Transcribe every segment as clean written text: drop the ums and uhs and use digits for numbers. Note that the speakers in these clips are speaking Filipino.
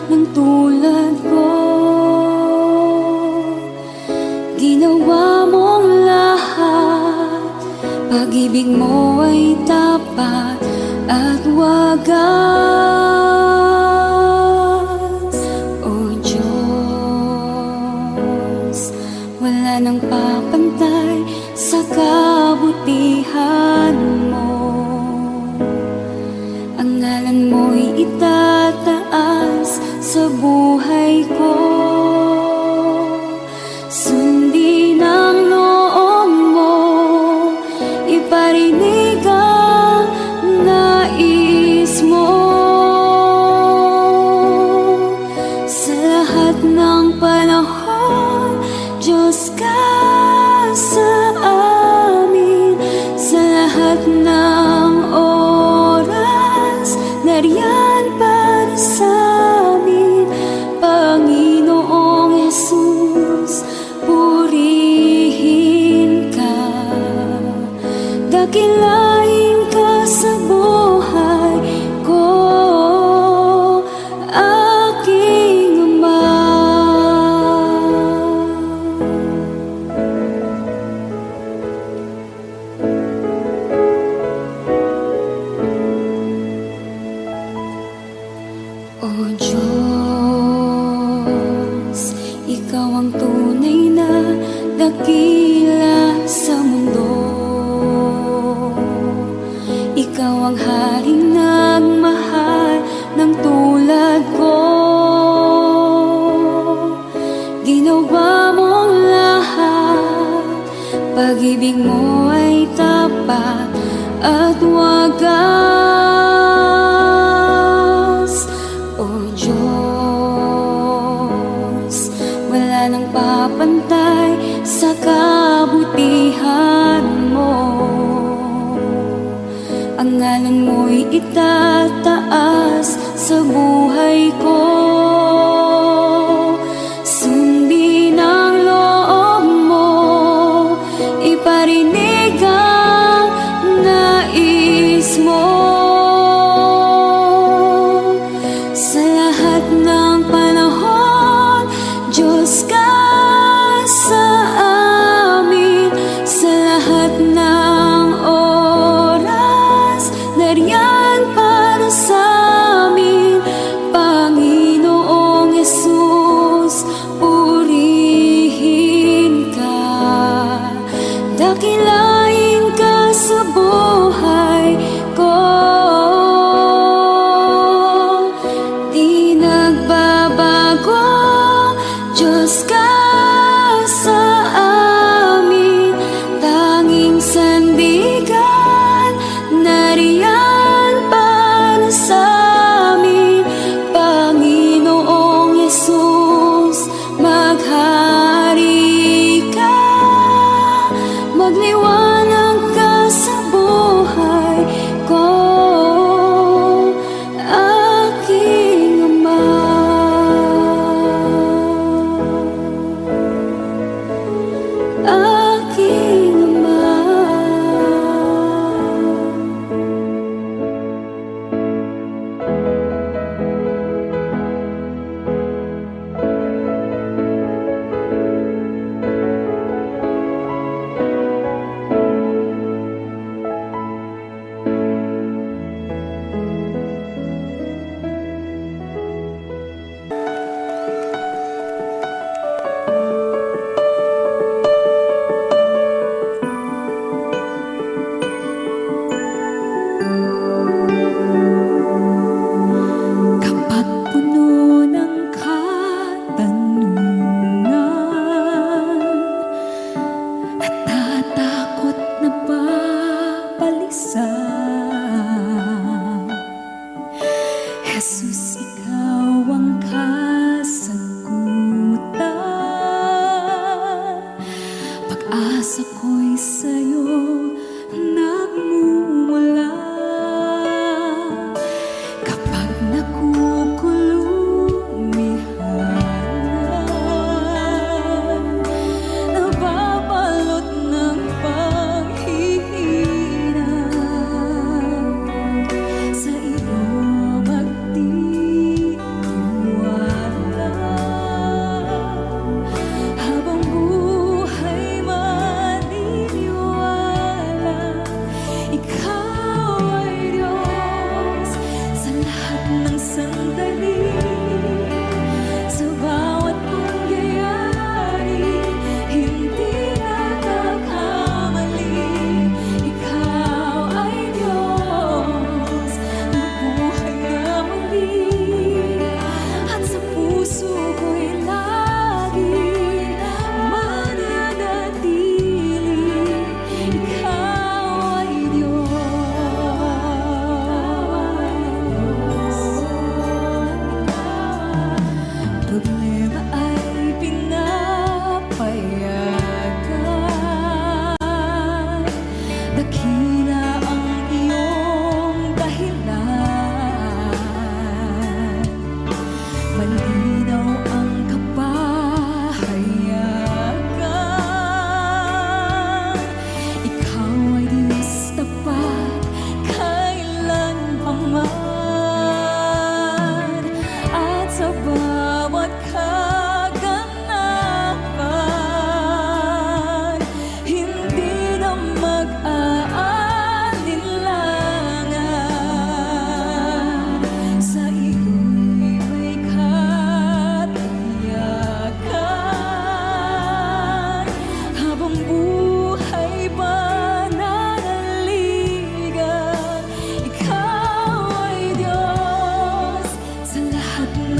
ng tulad ko. Ginawa mong lahat, pag-ibig mo ay tapat at wagas. O Diyos, wala nang papantay sa kabutihan mo. Ang ngalan mo'y itataas sa buhay ko. Sundin ang loob mo, iparinig ang nais mo. Sa lahat ng panahon, Diyos ka sa amin. Sa lahat ng oras, nariyan para sa amin. Panginoong Jesus, purihin ka. Dakilain ka sa buhay ko, aking Ama. O Diyos, Ikaw ang tunay na dakila sa mundo. Ikaw ang haring nagmahal ng tulad ko. Ginawa mong lahat, pag-ibig mo ay tapat at wagas. O Diyos, wala nang papantay sa kabutihan mo. Ang ngalan mo'y itataas sa buhay ko. Sundin ang loob mo, iparinig ang nais mo. Sa lahat ng panahon, Diyos ka sa amin. Sa lahat ng oras, nariyan para sa amin.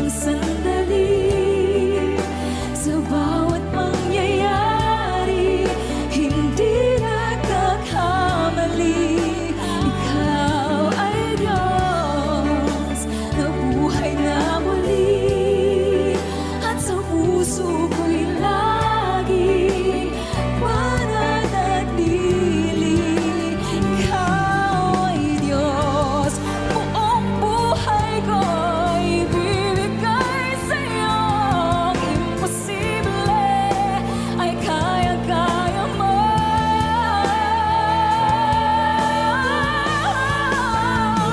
ng sandali. Sa bawat pangyayari, hindi nagkakamali. Ikaw ay Diyos na buhay na muli, at sa puso ko'y lagi pananatili. Ikaw ay Diyos, buong buhay ko'y bibigay sa'yo. Imposible ay kaya-kaya mo.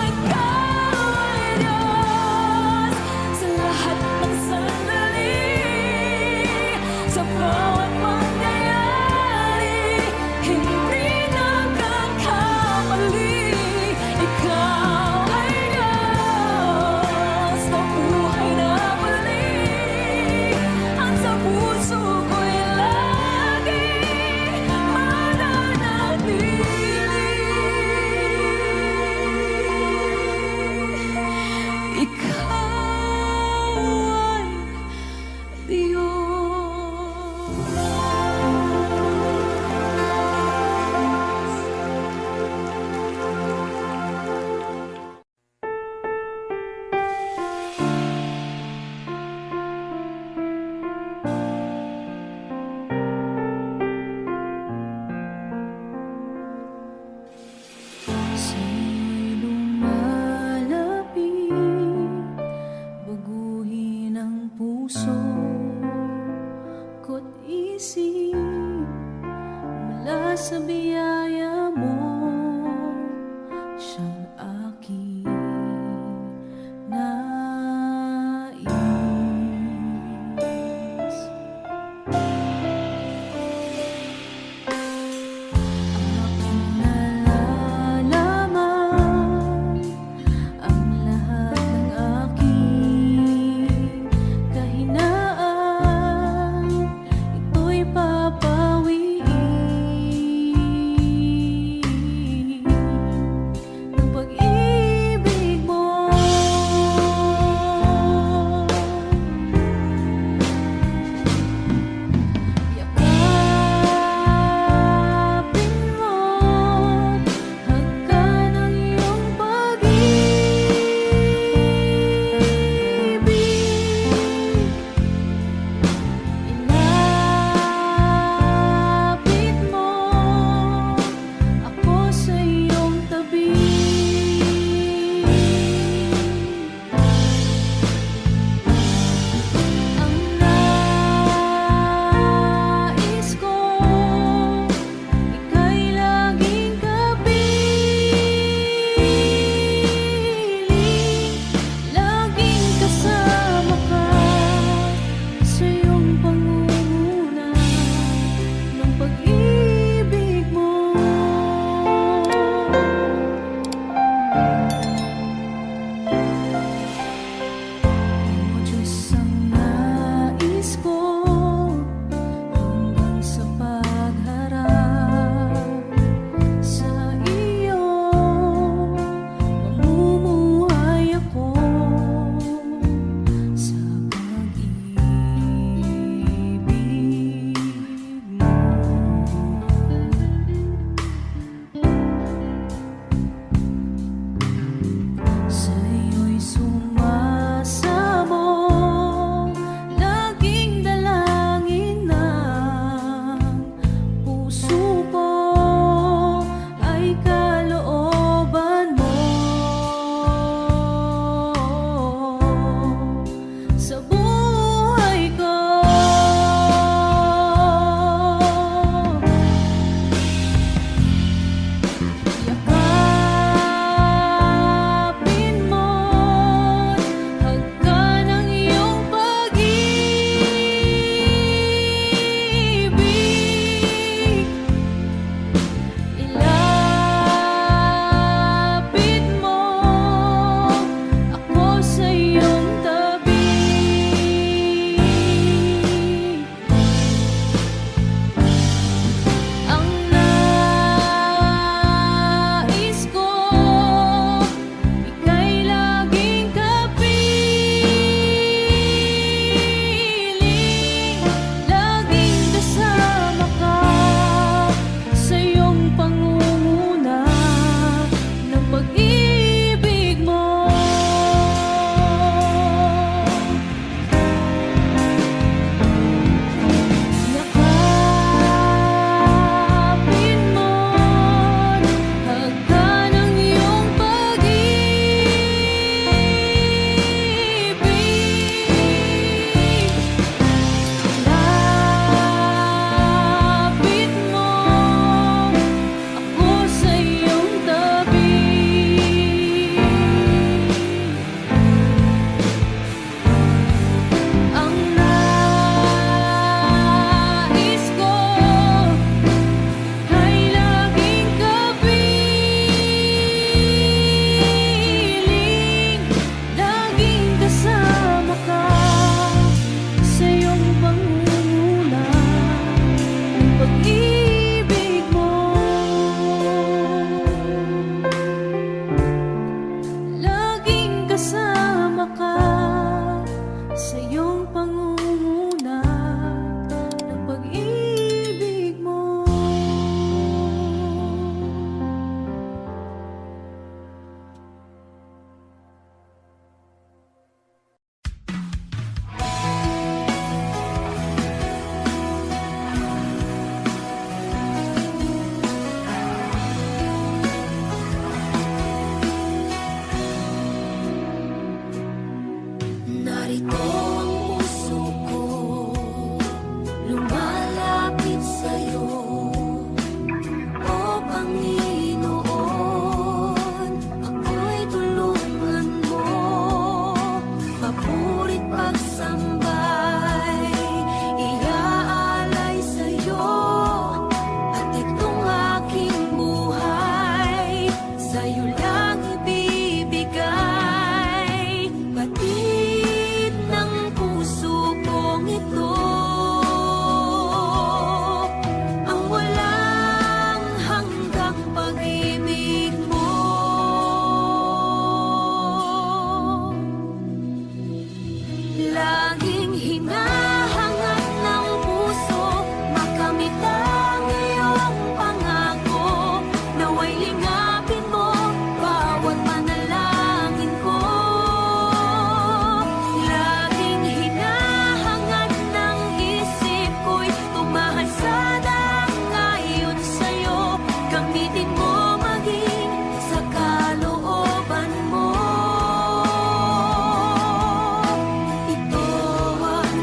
Ikaw ay Diyos sa lahat ng sandali, sa bawat pangyayari, hindi nagkakamali. Ikaw ay Diyos na buhay na muli, at sa puso ko'y lagi mananatili. Ikaw ay Sa'yo'y lumalapit, baguhin ang puso ko't isip mula sa biyaya mo. Siyang aking nais. Aking nalalaman ang lahat ng aking kahinaan, ito'y papawiin Ito ang puso ko, lumalapit sa'yo. O Panginoon, ako'y tulungan mo. Papurit pagsambay, iaalay sa'yo. At itong aking buhay, sa'yo lang ibibigay. Batid ng puso kong ito, ang walang hanggang pag-ibig mo. Laging hinahangad ng puso, makamit ang iyong pangako. Nawa'y lingapin mo bawat panalangin ko. Laging hinahangad ng isip ko'y tumahal sa ayon sa'yo. Gamitin mo maging sa kalooban mo. Ito ang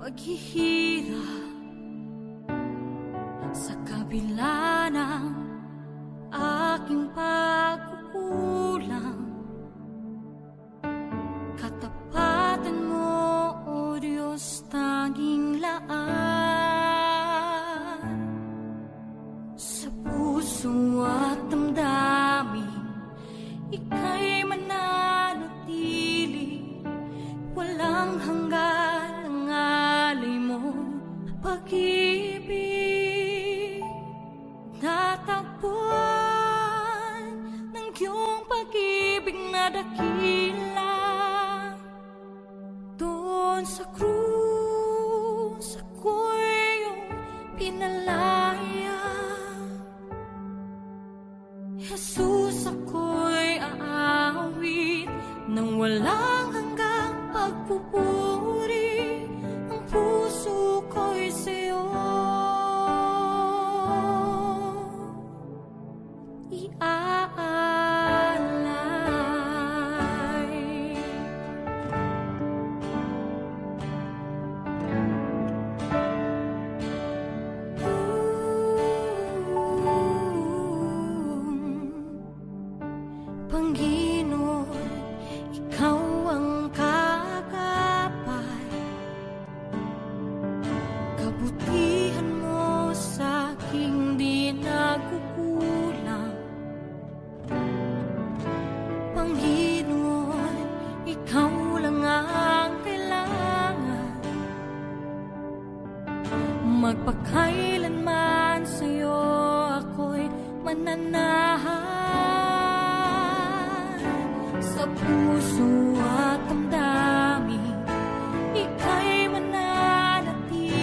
paghihirap sa kabila ng aking pagkukulang. Katapatan mo, O Diyos, tanging laan. Sa puso at damdamin, ika'y mananatili. Walang hanggan ang alay mo, pag-ibig. Natagpuan ng iyong pag-ibig na dakila. Doon sa krus, ako'y iyong pinalaya. Jesus, ako'y aawit nang walang hanggang pagpupuri. Ang puso ko'y sa'yo iaalay. Panginoon, ikaw ang kagapay. Kabutihan mo sa aking di nagkukulang. Panginoon, ikaw lang ang kailangan. Magpakailanman sa'yo ako'y mananahan. Sa puso at damdamin, ika'y mananatili.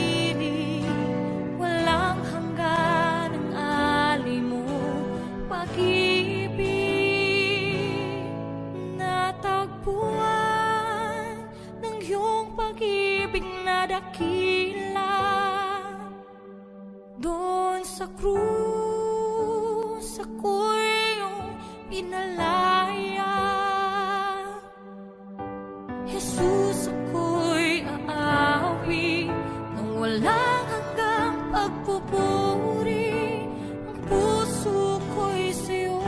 Walang hanggan ang alay mo, pag-ibig. Natagpuan ng iyong pag-ibig na dakila. Doon sa krus, ako'y iyong pinalaya. Jesus, ako'y aawi nang walang hanggang pagpupuri. Ang puso ko'y sa'yo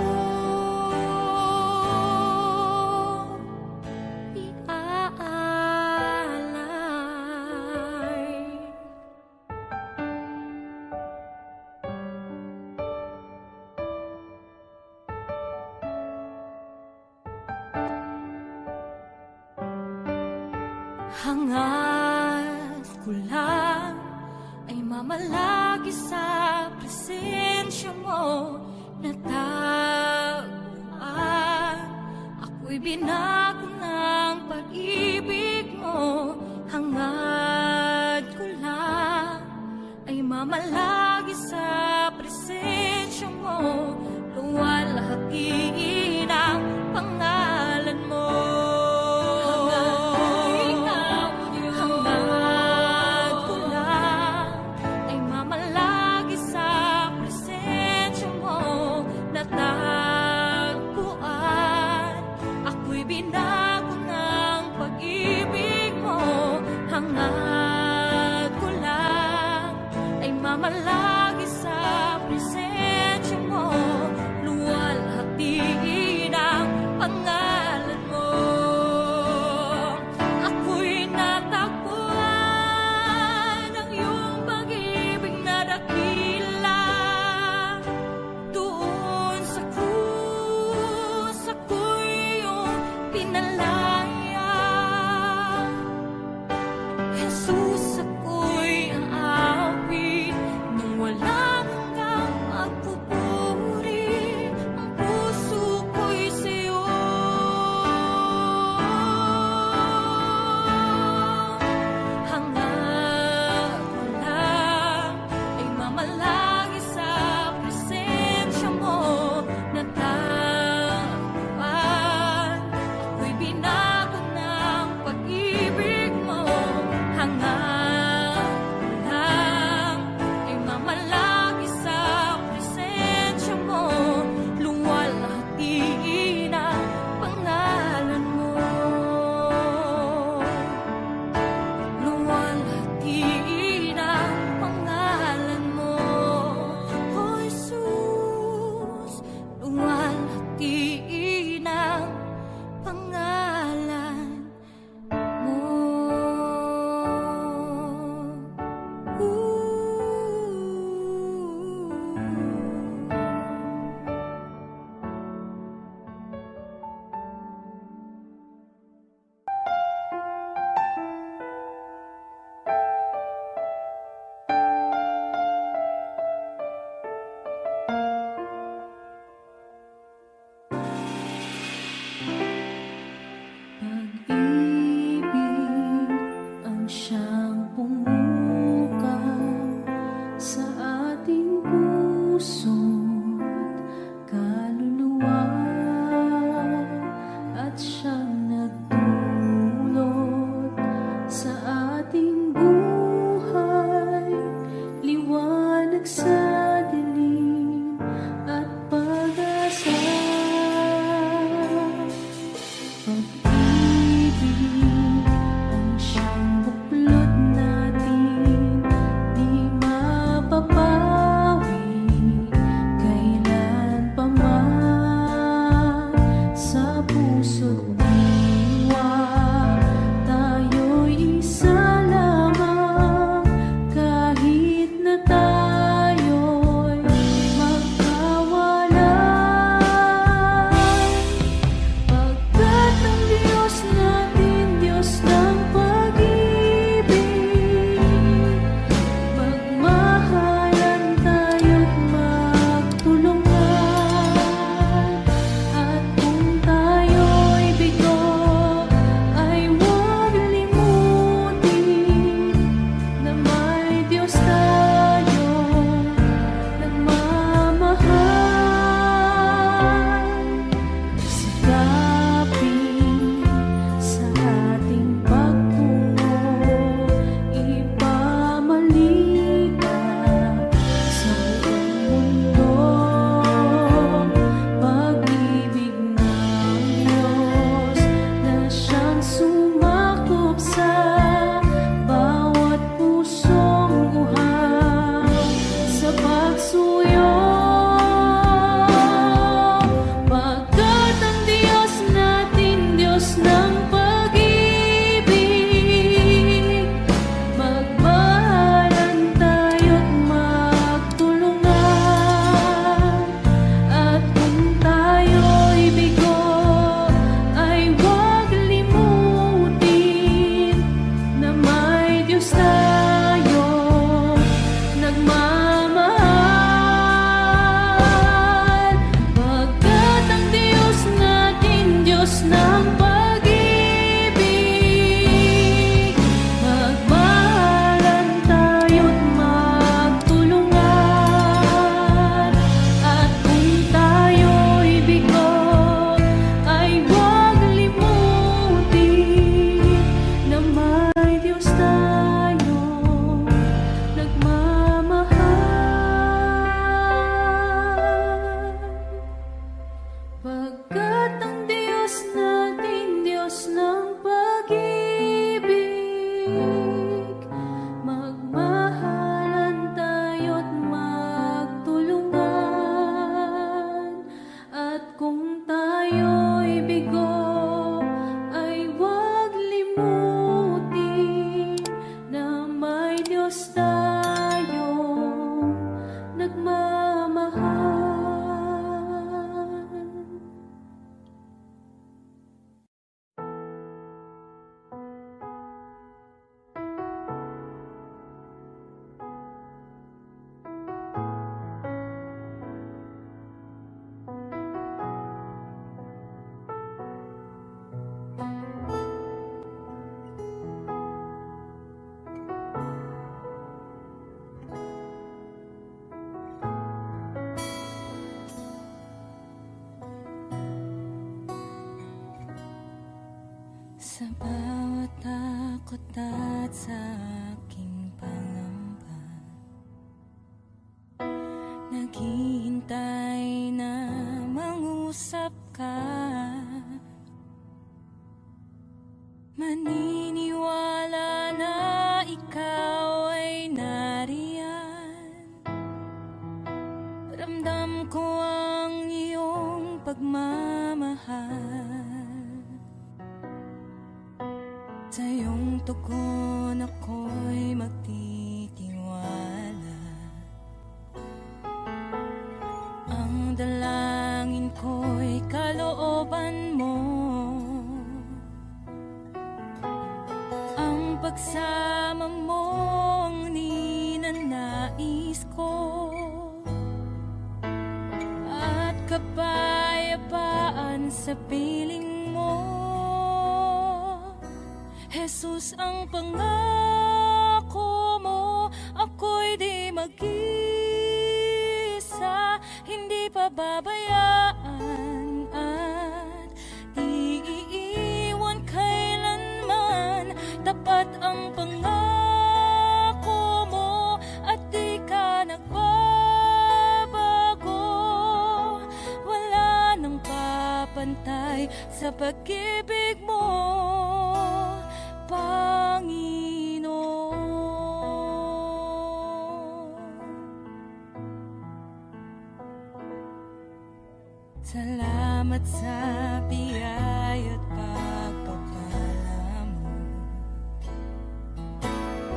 iaalay. Hangad ko lang ay mamalagi sa presensya mo. Natagpuan, ako'y binago ng pag-ibig mo. Hangad ko lang ay mamalagi sa presensya mo. Luwalhati ng pangalan mo. Binago ng pag-ibig mo. Hangad ko lang ay mamalagi sa presensya mo. Luwalhati ng pangalan mo. Ako'y natagpuan ng iyong pag-ibig na dakila. Doon sa krus, ako'y pinalaya. Jesus, ako'y aawi nang walang hanggang pagpupuri. Ang puso ko'y sa'yo hangad ko lang ay mamalagi sa presensya mo. Natagpuan, binago ng pag-ibig mo. Hangad Diyos tayong nagmamahal. Sa bawat takot at sa aking pangamba, naghihintay na mangusap ka. Maniniwala na ikaw ay nariyan. Ramdam ko ang iyong pagmamahal. Sa iyong tugon ako'y magtitiwala. Ang dalangin ko'y kalooban mo. Ang pagsama mo ang ninanais ko. At kapayapaan sa piling mo. Jesus, ang pangako mo, ako'y di mag-isa, hindi pababayaan at di iiwan kailanman. Tapat ang pangako mo at di ka nagbabago. Wala nang papantay sa pag-ibig mo, Panginoon. Salamat sa biyaya at pagpapala mo.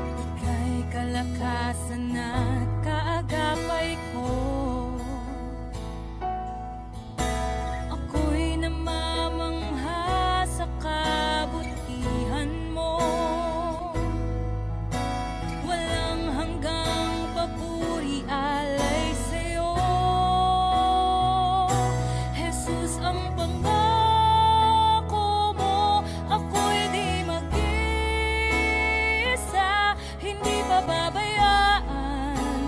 Ika'y kalakasan at kaagapay ko. Ako'y namamangha sa kabutihan mo. Walang hanggang papuri alay sa'yo. Jesus, ang pangako mo, ako'y di mag-isa, hindi pababayaan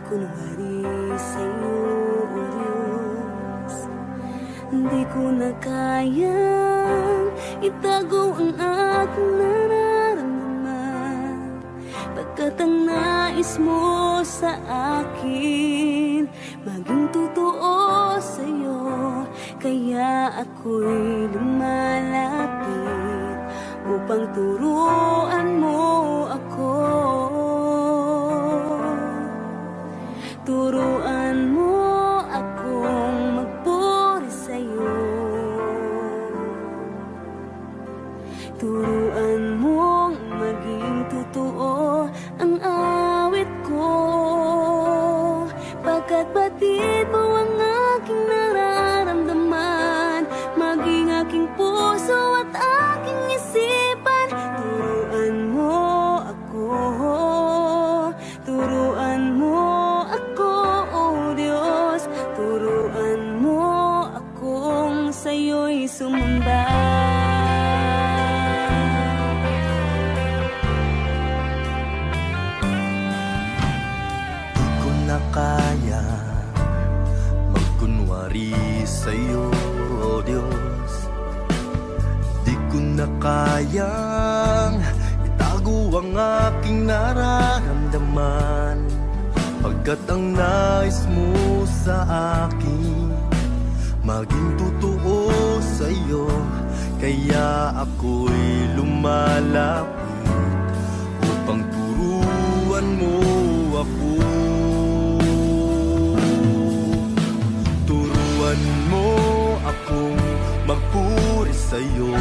kunwari sa'yo, o Diyos. Di ko na kayang itago ang aking nararamdaman, pagkat ang nais mo sa akin maging totoo sa'yo. Kaya ako'y lumalapit upang turuan mo ako. Turuan mo akong magpuri sa'yo. Turuan mong maging totoo ang awit ko, pagkat batid mo ang aking nararamdaman, maging aking puso at aking isipan. Turuan mo ako, turuan mo ako, o Diyos. Turuan mo akong sa'yo'y sumamba. Kaya magkunwari sa'yo, o Diyos. Di ko na kayang itago ang aking nararamdaman, pagkat ang nais mo sa akin maging totoo sa'yo. Kaya ako'y lumalapit upang turuan mo ako. Turuan mo akong magpuri sa'yo.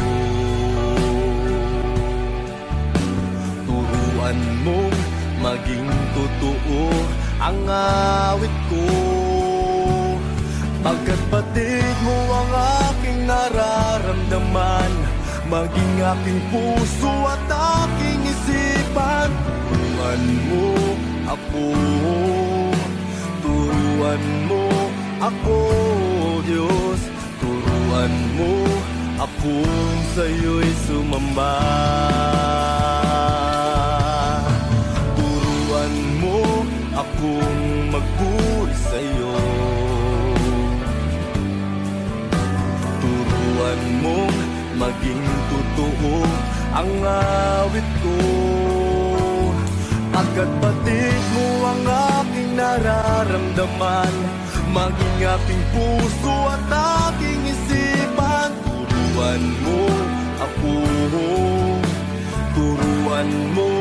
Turuan mong maging totoo ang awit ko, pagkat batid mo ang aking nararamdaman, maging aking puso at aking isipan. Turuan mo ako, turuan mo ako, Diyos. Turuan mo akong sa'yo'y sumamba. Turuan mo akong magpuri sa'yo. Turuan mong maging totoo ang awit ko, pagkat batid mo ang aking nararamdaman, maging aking puso at aking isipan. Turuan mo ako, turuan mo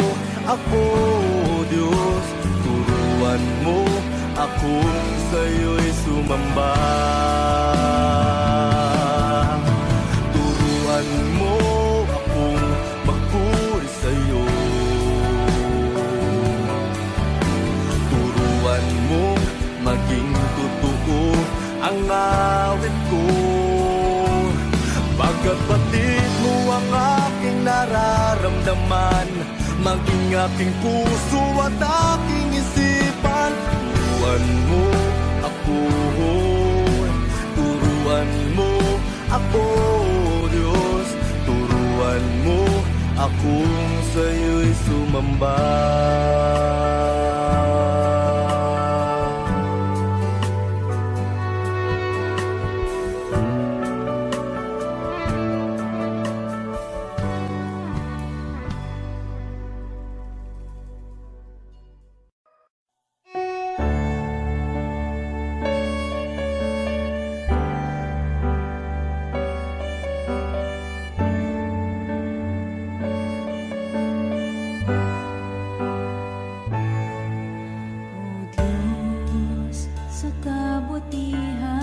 ako, Diyos. Turuan mo akong sa'yo'y sumamba. Turuan mo akong magpuri sa'yo. Turuan mo maging totoo ang awit ko, pagkat batid mo ang aking nararamdaman, maging aking puso at aking isipan. Turuan mo ako, turuan mo ako, Diyos. Turuan mo akong sa'yo'y sumamba. Sa kabutihan